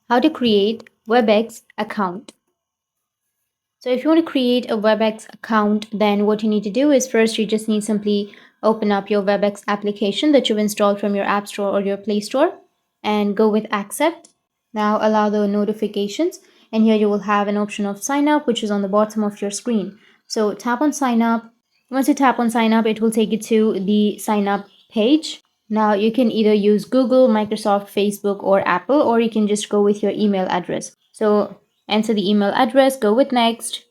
How to create Webex account. So if you want to create a Webex account, then what you need to do is first you just need simply open up your Webex application that you've installed from your App Store or your Play Store and go with accept. Now allow the notifications, and here you will have an option of sign up, which is on the bottom of your screen. So tap on sign up. Once you tap on sign up, it will take you to the sign up page. Now you can either use Google, Microsoft, Facebook, or Apple, or you can just go with your email address. So enter the email address, go with next,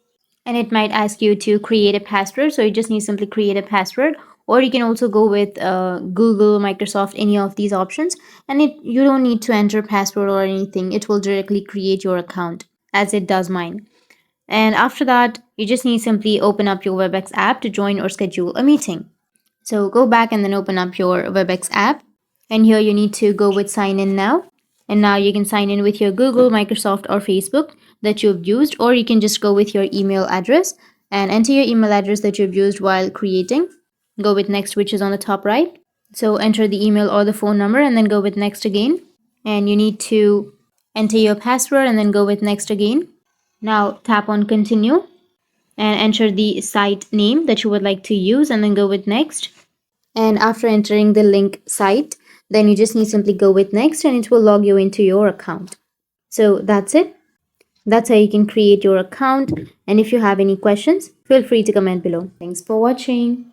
and it might ask you to create a password. So you just need to simply create a password, or you can also go with Google, Microsoft, any of these options, and you don't need to enter password or anything. It will directly create your account as it does mine. And after that, you just need to simply open up your Webex app to join or schedule a meeting. So go back and then open up your Webex app. And here you need to go with sign in now. And now you can sign in with your Google, Microsoft, or Facebook that you've used, or you can just go with your email address and enter your email address that you've used while creating. Go with next, which is on the top right. So enter the email or the phone number and then go with next again. And you need to enter your password and then go with next again. Now tap on continue and enter the site name that you would like to use and then go with next. And after entering the link site, then you just need to simply go with next and it will log you into your account. So that's it. That's how you can create your account. And if you have any questions, feel free to comment below. Thanks for watching.